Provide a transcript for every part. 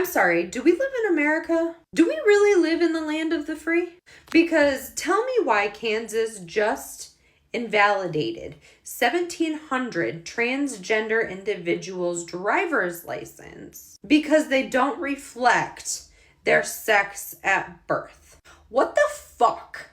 I'm sorry, do we live in America? Do we really live in the land of the free? Because tell me why Kansas just invalidated 1,700 transgender individuals' driver's license because they don't reflect their sex at birth. What the fuck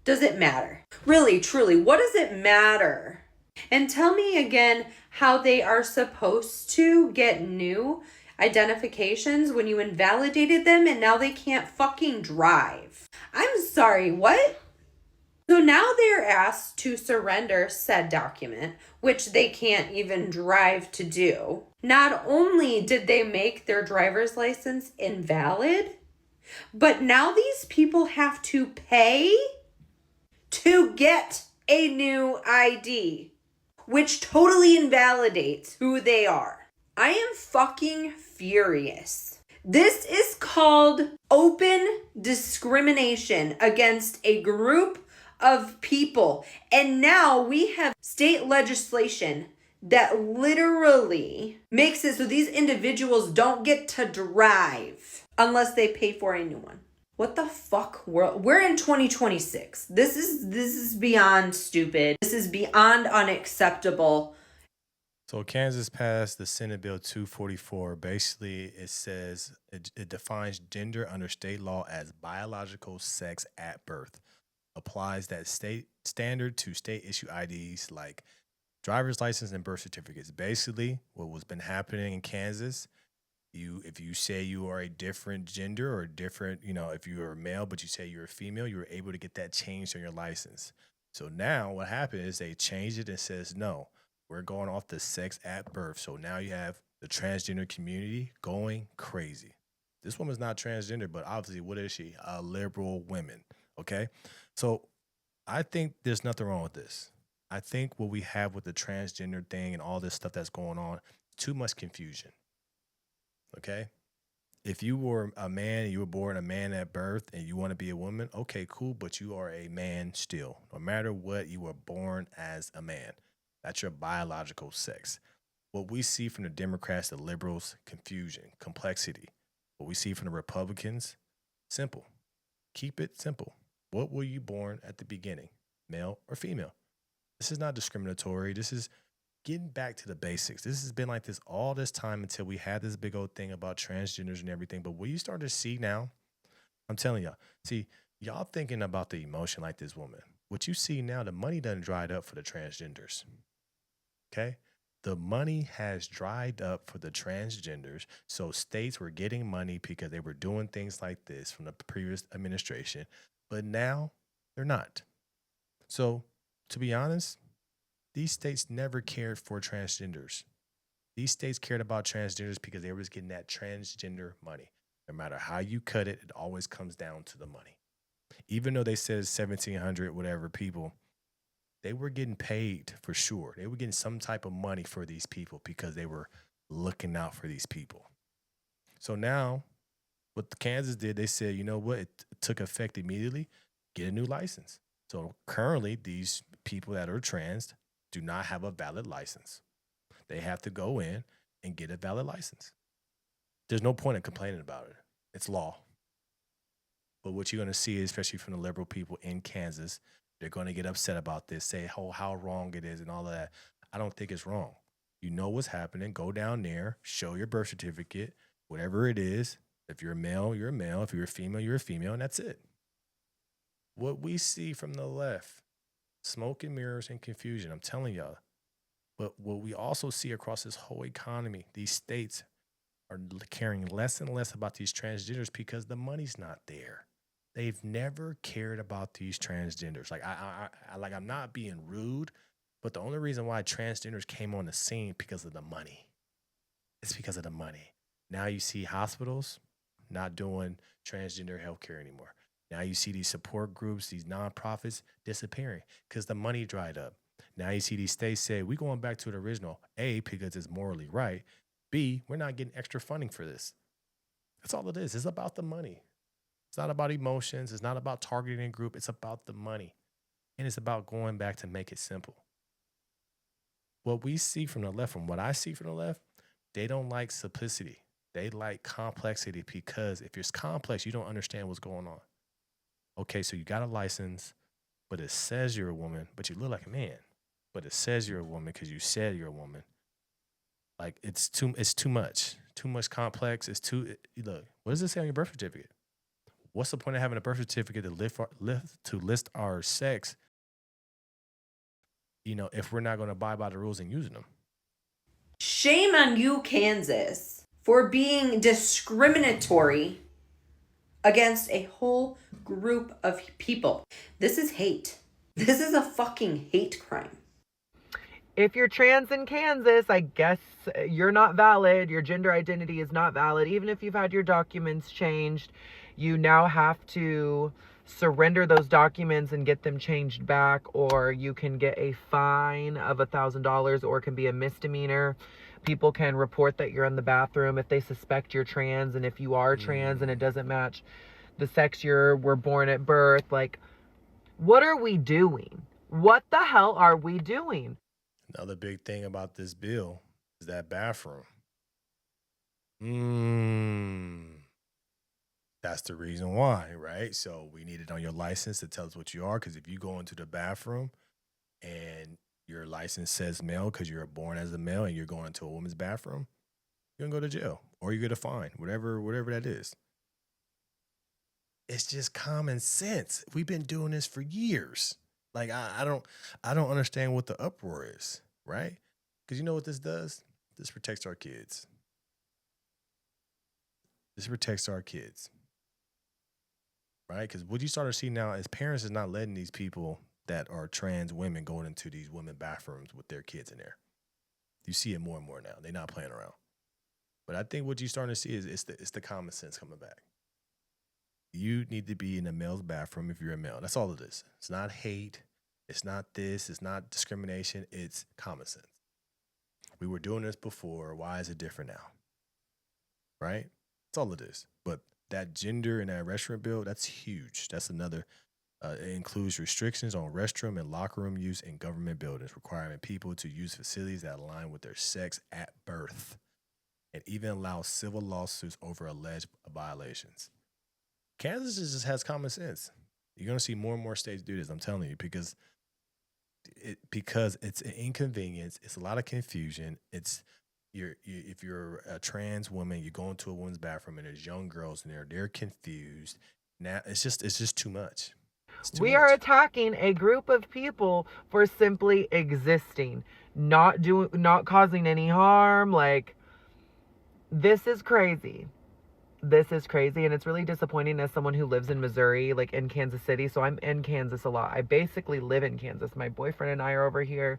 does it matter? Really, truly, what does it matter? And tell me again how they are supposed to get new identifications when you invalidated them and now they can't fucking drive. I'm sorry, what? So now they're asked to surrender said document, which they can't even drive to do. Not only did they make their driver's license invalid, but now these people have to pay to get a new ID, which totally invalidates who they are. I am fucking furious. This is called open discrimination against a group of people. And now we have state legislation that literally makes it so these individuals don't get to drive unless they pay for a new one. What the fuck world? We're in 2026. This is beyond stupid. This is beyond unacceptable. So Kansas passed the Senate Bill 244. Basically, it says it defines gender under state law as biological sex at birth. Applies that state standard to state issue IDs like driver's license and birth certificates. Basically, what was been happening in Kansas, if you say you are a different gender or different, if you are a male but you say you're a female, you were able to get that changed on your license. So now what happened is they changed it and says no. We're going off the sex at birth. So now you have the transgender community going crazy. This woman's not transgender, but obviously, what is she? A liberal woman. Okay. So I think there's nothing wrong with this. I think what we have with the transgender thing and all this stuff that's going on, too much confusion. Okay. If you were a man and you were born a man at birth and you want to be a woman, okay, cool. But you are a man still. No matter what, you were born as a man. That's your biological sex. What we see from the Democrats, the liberals, confusion, complexity. What we see from the Republicans, simple. Keep it simple. What were you born at the beginning, male or female? This is not discriminatory. This is getting back to the basics. This has been like this all this time until we had this big old thing about transgenders and everything. But what you start to see now, I'm telling y'all, y'all thinking about the emotion like this woman. What you see now, the money done dried up for the transgenders. Okay? The money has dried up for the transgenders. So states were getting money because they were doing things like this from the previous administration. But now they're not. So to be honest, these states never cared for transgenders. These states cared about transgenders because they were just getting that transgender money. No matter how you cut it, it always comes down to the money. Even though they said 1,700 whatever people, they were getting paid for sure. They were getting some type of money for these people because they were looking out for these people. So now, what Kansas did, they said, you know what? It took effect immediately. Get a new license. So currently, these people that are trans do not have a valid license. They have to go in and get a valid license. There's no point in complaining about it. It's law. But what you're going to see, especially from the liberal people in Kansas, they're going to get upset about this, say, oh, how wrong it is and all of that. I don't think it's wrong. You know what's happening. Go down there, show your birth certificate, whatever it is. If you're a male, you're a male. If you're a female, you're a female, and that's it. What we see from the left, smoke and mirrors and confusion, I'm telling y'all. But what we also see across this whole economy, these states are caring less and less about these transgenders because the money's not there. They've never cared about these transgenders. Like I'm not being rude, but the only reason why transgenders came on the scene because of the money. It's because of the money. Now you see hospitals not doing transgender healthcare anymore. Now you see these support groups, these nonprofits disappearing because the money dried up. Now you see these states say, we're going back to the original. A, because it's morally right. B, we're not getting extra funding for this. That's all it is. It's about the money. It's not about emotions. It's not about targeting a group. It's about the money. And it's about going back to make it simple. What we see from the left, from what I see from the left, they don't like simplicity. They like complexity because if it's complex, you don't understand what's going on. Okay, so you got a license, but it says you're a woman, but you look like a man. But it says you're a woman because you said you're a woman. Like it's too much. Too much complex. It's too look, what does it say on your birth certificate? What's the point of having a birth certificate to list our sex, if we're not going to abide by the rules and using them? Shame on you, Kansas, for being discriminatory against a whole group of people. This is hate. This is a fucking hate crime. If you're trans in Kansas, I guess you're not valid. Your gender identity is not valid. Even if you've had your documents changed, you now have to surrender those documents and get them changed back, or you can get a fine of $1,000, or it can be a misdemeanor. People can report that you're in the bathroom if they suspect you're trans, and if you are trans and it doesn't match the sex you were born at birth. Like, what are we doing? What the hell are we doing? Another big thing about this bill is that bathroom. That's the reason why, right? So we need it on your license to tell us what you are. Because if you go into the bathroom and your license says male because you're born as a male and you're going into a woman's bathroom, you're gonna go to jail or you get a fine, whatever that is. It's just common sense. We've been doing this for years. Like I don't understand what the uproar is, right? Because you know what this does? This protects our kids. This protects our kids, right? Because what you start to see now is parents is not letting these people that are trans women going into these women bathrooms with their kids in there. You see it more and more now. They're not playing around. But I think what you're starting to see is it's the common sense coming back. You need to be in a male's bathroom if you're a male. That's all it is. It's not hate. It's not this. It's not discrimination. It's common sense. We were doing this before. Why is it different now? Right? That's all it is. But that gender and that restroom bill, that's huge. That's another. It includes restrictions on restroom and locker room use in government buildings, requiring people to use facilities that align with their sex at birth, and even allow civil lawsuits over alleged violations. Kansas just has common sense. You're going to see more and more states do this. I'm telling you, because it's an inconvenience. It's a lot of confusion. If you're a trans woman, you go into a woman's bathroom and there's young girls in there. They're confused. Now it's just too much. We are attacking a group of people for simply existing, not causing any harm. Like, this is crazy. This is crazy, and it's really disappointing as someone who lives in Missouri, like in Kansas City. So I'm in Kansas a lot. I basically live in Kansas. My boyfriend and I are over here.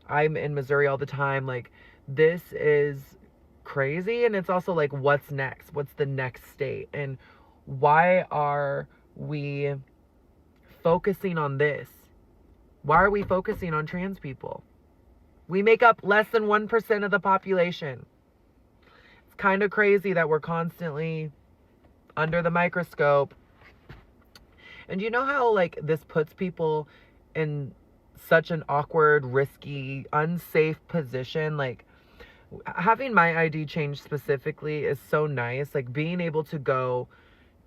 I'm in Missouri all the time. Like, this is crazy, and it's also like, what's next? What's the next state? And why are we focusing on this? Why are we focusing on trans people? We make up less than 1% of the population. It's kind of crazy that we're constantly under the microscope. And you know how, like, this puts people in such an awkward, risky, unsafe position? Like, having my ID changed specifically is so nice. Like, being able to go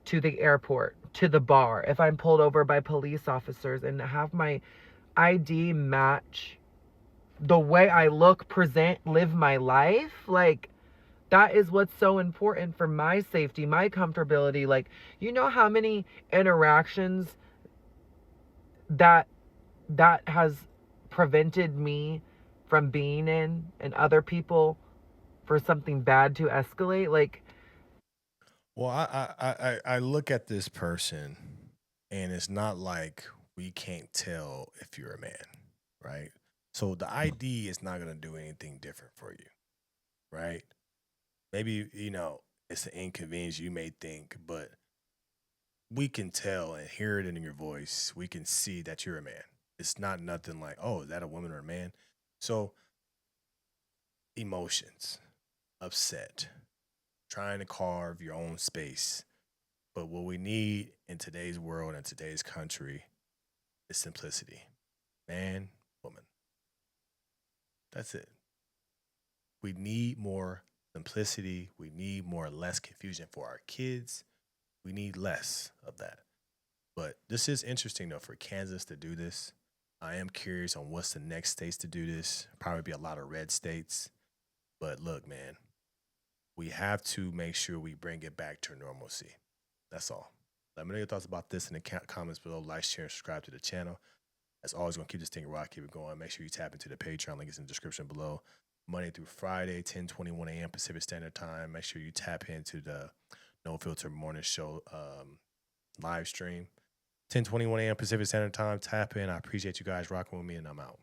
to the airport, to the bar, if I'm pulled over by police officers, and have my ID match the way I look, present, live my life. Like, that is what's so important for my safety, my comfortability. Like, you know how many interactions that has prevented me from being in and other people for something bad to escalate? Like, Well, I look at this person, and it's not like we can't tell if you're a man, right? So the ID is not gonna do anything different for you, right? Maybe it's an inconvenience you may think, but we can tell and hear it in your voice. We can see that you're a man. It's not nothing like, oh, is that a woman or a man? So emotions, upset, trying to carve your own space. But what we need in today's world and today's country is simplicity. Man, woman. That's it. We need more simplicity. We need more or less confusion for our kids. We need less of that. But this is interesting though for Kansas to do this. I am curious on what's the next states to do this. Probably be a lot of red states. But look, man, we have to make sure we bring it back to normalcy. That's all. Let me know your thoughts about this in the comments below. Like, share, and subscribe to the channel. As always, going to keep this thing raw, keep it going. Make sure you tap into the Patreon. Link is in the description below. Monday through Friday, 10:21 a.m. Pacific Standard Time. Make sure you tap into the No Filter Morning Show live stream. 10:21 a.m. Pacific Standard Time. Tap in. I appreciate you guys rocking with me, and I'm out.